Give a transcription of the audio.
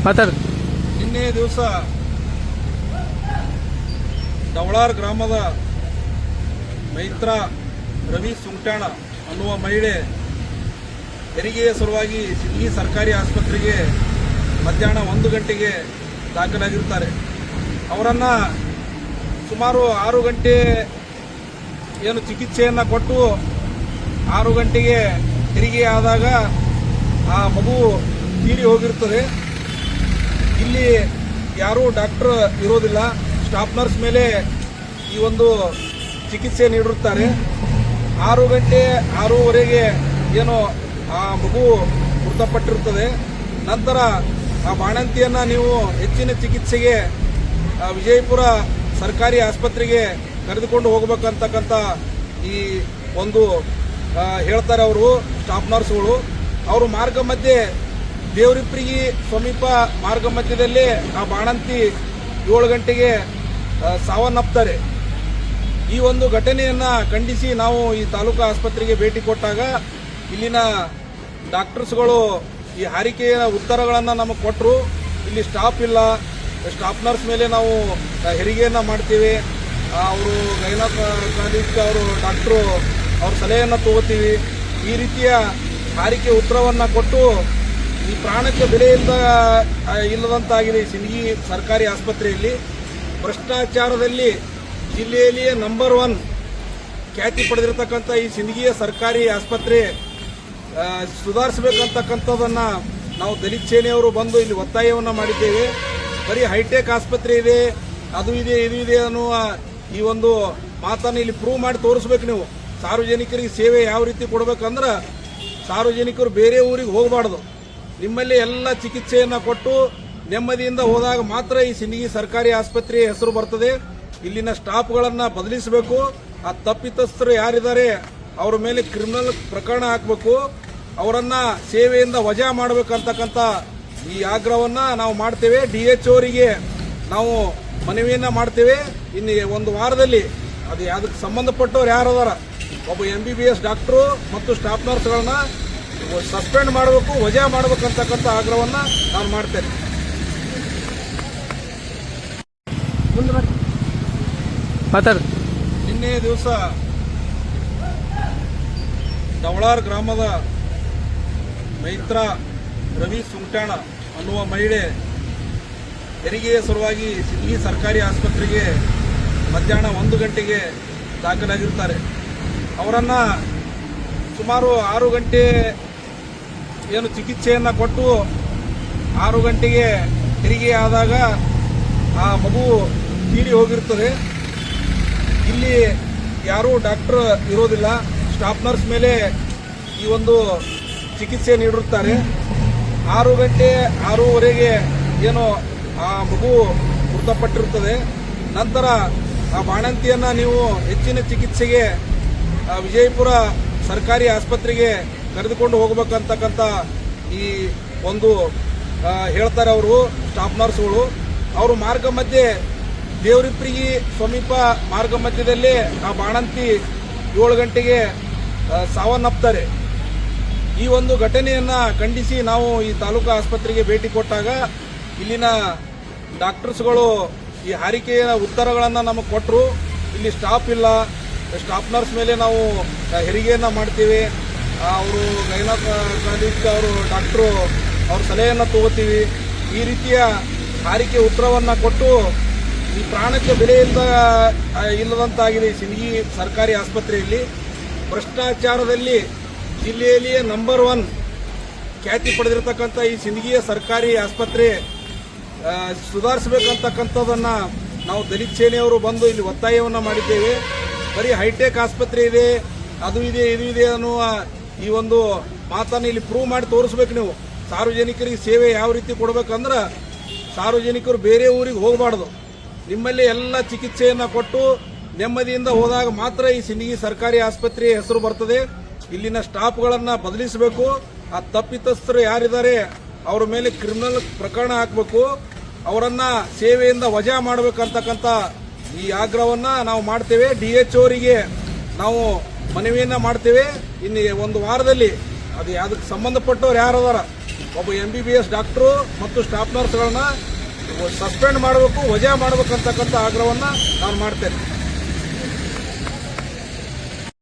ಮಾತಾಡ ನಿನ್ನೆ ದಿವಸ ಡವಳಾರ್ ಗ್ರಾಮದ ಮೈತ್ರ ರವಿ ಸುಂಟಾಣ ಅನ್ನುವ ಮಹಿಳೆ ಹೆರಿಗೆಯ ಸಲುವಾಗಿ ಸಿಂದಗಿ ಸರ್ಕಾರಿ ಆಸ್ಪತ್ರೆಗೆ ಮಧ್ಯಾಹ್ನ 1 ಗಂಟೆಗೆ ದಾಖಲಾಗಿರುತ್ತಾರೆ. ಅವರನ್ನು ಸುಮಾರು 6 ಗಂಟೆ ಏನು ಚಿಕಿತ್ಸೆಯನ್ನು ಕೊಟ್ಟು 6 ಗಂಟೆಗೆ ಹೆರಿಗೆ ಆದಾಗ ಆ ಮಗು ತೀರಿ ಹೋಗಿರುತ್ತದೆ. ಇಲ್ಲಿ ಯಾರೂ ಡಾಕ್ಟರ್ ಇರೋದಿಲ್ಲ, ಸ್ಟಾಫ್ ನರ್ಸ್ ಮೇಲೆ ಈ ಒಂದು ಚಿಕಿತ್ಸೆ ನೀಡಿರುತ್ತಾರೆ. 6 ಗಂಟೆ 6:30ಗೆ ಏನೋ ಆ ಮಗು ಮೃತಪಟ್ಟಿರುತ್ತದೆ. ನಂತರ ಆ ಬಾಣಂತಿಯನ್ನು ನೀವು ಹೆಚ್ಚಿನ ಚಿಕಿತ್ಸೆಗೆ ವಿಜಯಪುರ ಸರ್ಕಾರಿ ಆಸ್ಪತ್ರೆಗೆ ಕರೆದುಕೊಂಡು ಹೋಗಬೇಕಂತಕ್ಕಂಥ ಈ ಒಂದು ಹೇಳ್ತಾರೆ ಅವರು ಸ್ಟಾಫ್ ನರ್ಸ್ಗಳು. ಅವರು ಮಾರ್ಗ ಮಧ್ಯೆ ದೇವರಿಪ್ರಿಗಿ ಸಮೀಪ ಮಾರ್ಗ ಮಧ್ಯದಲ್ಲೇ ಆ ಬಾಣಂತಿ 7 ಗಂಟೆಗೆ ಸಾವನ್ನಪ್ತಾರೆ. ಈ ಒಂದು ಘಟನೆಯನ್ನು ಖಂಡಿಸಿ ನಾವು ಈ ತಾಲೂಕು ಆಸ್ಪತ್ರೆಗೆ ಭೇಟಿ ಕೊಟ್ಟಾಗ ಇಲ್ಲಿನ ಡಾಕ್ಟರ್ಸ್ಗಳು ಈ ಹಾರಿಕೆಯ ಉತ್ತರಗಳನ್ನು ನಮಗೆ ಕೊಟ್ಟರು. ಇಲ್ಲಿ ಸ್ಟಾಫ್ ಇಲ್ಲ, ಸ್ಟಾಫ್ ನರ್ಸ್ ಮೇಲೆ ನಾವು ಹೆರಿಗೆಯನ್ನು ಮಾಡ್ತೀವಿ, ಅವರು ಗೈನಕಾಲಜಿಸ್ಟ್ ಅವರು ಡಾಕ್ಟ್ರು ಅವ್ರ ಸಲಹೆಯನ್ನು ತಗೋತೀವಿ, ಈ ರೀತಿಯ ಹಾರಿಕೆ ಉತ್ತರವನ್ನು ಕೊಟ್ಟು ಈ ಪ್ರಾಣಕ್ಕೆ ಬೆಲೆ ಇಲ್ಲದಂತಾಗಿದೆ. ಈ ಸಿಂದಗಿ ಸರ್ಕಾರಿ ಆಸ್ಪತ್ರೆಯಲ್ಲಿ ಭ್ರಷ್ಟಾಚಾರದಲ್ಲಿ ಜಿಲ್ಲೆಯಲ್ಲಿಯೇ ನಂಬರ್ 1 ಖ್ಯಾತಿ ಪಡೆದಿರತಕ್ಕಂಥ ಈ ಸಿಂದಗಿಯ ಸರ್ಕಾರಿ ಆಸ್ಪತ್ರೆ ಸುಧಾರಿಸಬೇಕಂತಕ್ಕಂಥದ್ದನ್ನು ನಾವು ದಲಿತ ಸೇನೆಯವರು ಬಂದು ಇಲ್ಲಿ ಒತ್ತಾಯವನ್ನು ಮಾಡಿದ್ದೇವೆ. ಬರೀ ಹೈಟೆಕ್ ಆಸ್ಪತ್ರೆ ಇದೆ, ಅದು ಇದೆ, ಇದು ಇದೆ ಅನ್ನುವ ಈ ಒಂದು ಮಾತನ್ನು ಇಲ್ಲಿ ಪ್ರೂವ್ ಮಾಡಿ ತೋರಿಸ್ಬೇಕು. ನೀವು ಸಾರ್ವಜನಿಕರಿಗೆ ಸೇವೆ ಯಾವ ರೀತಿ ಕೊಡಬೇಕಂದ್ರೆ ಸಾರ್ವಜನಿಕರು ಬೇರೆ ಊರಿಗೆ ಹೋಗಬಾರ್ದು, ನಿಮ್ಮಲ್ಲಿ ಎಲ್ಲ ಚಿಕಿತ್ಸೆಯನ್ನು ಕೊಟ್ಟು ನೆಮ್ಮದಿಯಿಂದ ಹೋದಾಗ ಮಾತ್ರ ಈ ಸಿಂದಗಿ ಸರ್ಕಾರಿ ಆಸ್ಪತ್ರೆಯ ಹೆಸರು ಬರ್ತದೆ. ಇಲ್ಲಿನ ಸ್ಟಾಫ್ಗಳನ್ನು ಬದಲಿಸಬೇಕು. ಆ ತಪ್ಪಿತಸ್ಥರು ಯಾರಿದ್ದಾರೆ ಅವರ ಮೇಲೆ ಕ್ರಿಮಿನಲ್ ಪ್ರಕರಣ ಹಾಕಬೇಕು, ಅವರನ್ನು ಸೇವೆಯಿಂದ ವಜಾ ಮಾಡಬೇಕಂತಕ್ಕಂಥ ಈ ಆಗ್ರಹವನ್ನು ನಾವು ಮಾಡ್ತೇವೆ. DH ಅವರಿಗೆ ನಾವು ಮನವಿಯನ್ನು ಮಾಡ್ತೇವೆ. ಇನ್ನು 1 ವಾರದಲ್ಲಿ ಅದು ಅದಕ್ಕೆ ಸಂಬಂಧಪಟ್ಟವ್ರು ಯಾರದಾರ ಒಬ್ಬ MBBS ಡಾಕ್ಟ್ರು ಮತ್ತು ಸ್ಟಾಫ್ ನರ್ಸ್ಗಳನ್ನ ಸಸ್ಪೆಂಡ್ ಮಾಡಬೇಕು, ವಜಾ ಮಾಡಬೇಕಂತಕ್ಕಂಥ ಆಗ್ರಹವನ್ನು ನಾನು ಮಾಡ್ತೇನೆ. ಮಾತಾಡ ನಿನ್ನೆ ದಿವಸ ಡವಳಾರ್ ಗ್ರಾಮದ ಮೈತ್ರ ರವಿ ಸುಂಟಾಣ ಅನ್ನುವ ಮಹಿಳೆ ಹೆರಿಗೆಯ ಸಲುವಾಗಿ ಸಿಂದಗಿ ಸರ್ಕಾರಿ ಆಸ್ಪತ್ರೆಗೆ ಮಧ್ಯಾಹ್ನ 1 ಗಂಟೆಗೆ ದಾಖಲಾಗಿರುತ್ತಾರೆ. ಅವರನ್ನು ಸುಮಾರು 6 ಗಂಟೆ ಏನು ಚಿಕಿತ್ಸೆಯನ್ನು ಕೊಟ್ಟು 6 ಗಂಟೆಗೆ ಹೆರಿಗೆ ಆದಾಗ ಆ ಮಗು ತೀರಿ ಹೋಗಿರುತ್ತದೆ. ಇಲ್ಲಿ ಯಾರೂ ಡಾಕ್ಟರ್ ಇರೋದಿಲ್ಲ, ಸ್ಟಾಫ್ ನರ್ಸ್ ಮೇಲೆ ಈ ಒಂದು ಚಿಕಿತ್ಸೆ ನೀಡಿರುತ್ತಾರೆ. 6 ಗಂಟೆ 6:30ಗೆ ಏನೋ ಆ ಮಗು ಮೃತಪಟ್ಟಿರುತ್ತದೆ. ನಂತರ ಆ ಬಾಣಂತಿಯನ್ನು ನೀವು ಹೆಚ್ಚಿನ ಚಿಕಿತ್ಸೆಗೆ ವಿಜಯಪುರ ಸರ್ಕಾರಿ ಆಸ್ಪತ್ರೆಗೆ ಕರೆದುಕೊಂಡು ಹೋಗಬೇಕಂತಕ್ಕಂಥ ಈ ಒಂದು ಹೇಳ್ತಾರೆ ಅವರು ಸ್ಟಾಫ್ ನರ್ಸ್ಗಳು. ಅವರು ಮಾರ್ಗ ಮಧ್ಯೆ ದೇವರಿಪ್ರಿಗಿ ಸಮೀಪ ಮಾರ್ಗ ಮಧ್ಯದಲ್ಲೇ ಆ ಬಾಣಂತಿ 7 ಗಂಟೆಗೆ ಸಾವನ್ನಪ್ತಾರೆ. ಈ ಒಂದು ಘಟನೆಯನ್ನು ಖಂಡಿಸಿ ನಾವು ಈ ತಾಲೂಕು ಆಸ್ಪತ್ರೆಗೆ ಭೇಟಿ ಕೊಟ್ಟಾಗ ಇಲ್ಲಿನ ಡಾಕ್ಟರ್ಸ್ಗಳು ಈ ಹಾರಿಕೆಯ ಉತ್ತರಗಳನ್ನು ನಮಗೆ ಕೊಟ್ಟರು. ಇಲ್ಲಿ ಸ್ಟಾಫ್ ಇಲ್ಲ, ಸ್ಟಾಫ್ ನರ್ಸ್ ಮೇಲೆ ನಾವು ಹೆರಿಗೆಯನ್ನು ಮಾಡ್ತೀವಿ, ಅವರು ಗೈನಕಾಲಜಿಸ್ಟ್ ಅವರು ಡಾಕ್ಟ್ರು ಅವ್ರ ಸಲಹೆಯನ್ನು ತಗೋತೀವಿ, ಈ ರೀತಿಯ ಹಾರಿಕೆ ಉತ್ತರವನ್ನು ಕೊಟ್ಟು ಈ ಪ್ರಾಣಕ್ಕೆ ಬೆಲೆ ಇಲ್ಲದಂತಾಗಿದೆ. ಈ ಸಿಂದಗಿ ಸರ್ಕಾರಿ ಆಸ್ಪತ್ರೆಯಲ್ಲಿ ಭ್ರಷ್ಟಾಚಾರದಲ್ಲಿ ಜಿಲ್ಲೆಯಲ್ಲಿಯೇ ನಂಬರ್ 1 ಖ್ಯಾತಿ ಪಡೆದಿರತಕ್ಕಂಥ ಈ ಸಿಂದಗಿಯ ಸರ್ಕಾರಿ ಆಸ್ಪತ್ರೆ ಸುಧಾರಿಸಬೇಕಂತಕ್ಕಂಥದ್ದನ್ನು ನಾವು ದಲಿತ ಸೇನೆಯವರು ಬಂದು ಇಲ್ಲಿ ಒತ್ತಾಯವನ್ನು ಮಾಡಿದ್ದೇವೆ. ಬರೀ ಹೈಟೆಕ್ ಆಸ್ಪತ್ರೆ ಇದೆ, ಅದು ಇದೆ, ಇದು ಇದೆ ಅನ್ನುವ ಈ ಒಂದು ಮಾತನ್ನು ಇಲ್ಲಿ ಪ್ರೂವ್ ಮಾಡಿ ತೋರಿಸ್ಬೇಕು. ನೀವು ಸಾರ್ವಜನಿಕರಿಗೆ ಸೇವೆ ಯಾವ ರೀತಿ ಕೊಡಬೇಕಂದ್ರೆ ಸಾರ್ವಜನಿಕರು ಬೇರೆ ಊರಿಗೆ ಹೋಗಬಾರ್ದು, ನಿಮ್ಮಲ್ಲಿ ಎಲ್ಲ ಚಿಕಿತ್ಸೆಯನ್ನು ಕೊಟ್ಟು ನೆಮ್ಮದಿಯಿಂದ ಹೋದಾಗ ಮಾತ್ರ ಈ ಸಿಂದಗಿ ಸರ್ಕಾರಿ ಆಸ್ಪತ್ರೆಯ ಹೆಸರು ಬರ್ತದೆ. ಇಲ್ಲಿನ ಸ್ಟಾಫ್ಗಳನ್ನು ಬದಲಿಸಬೇಕು, ಆ ತಪ್ಪಿತಸ್ಥರು ಯಾರಿದ್ದಾರೆ ಅವರ ಮೇಲೆ ಕ್ರಿಮಿನಲ್ ಪ್ರಕರಣ ಹಾಕಬೇಕು, ಅವರನ್ನು ಸೇವೆಯಿಂದ ವಜಾ ಮಾಡಬೇಕಂತಕ್ಕಂಥ ಈ ಆಗ್ರಹವನ್ನು ನಾವು ಮಾಡ್ತೇವೆ. DH ಅವರಿಗೆ ನಾವು ಮನವಿಯನ್ನು ಮಾಡ್ತೇವೆ. ಇನ್ನು 1 ವಾರದಲ್ಲಿ ಅದು ಅದಕ್ಕೆ ಸಂಬಂಧಪಟ್ಟವ್ರು ಯಾರದಾರ ಒಬ್ಬ MBBS ಡಾಕ್ಟ್ರು ಮತ್ತು ಸ್ಟಾಫ್ ನರ್ಸ್ಗಳನ್ನ ಸಸ್ಪೆಂಡ್ ಮಾಡಬೇಕು, ವಜಾ ಮಾಡಬೇಕಂತಕ್ಕಂಥ ಆಗ್ರಹವನ್ನು ನಾನು ಮಾಡ್ತೇನೆ.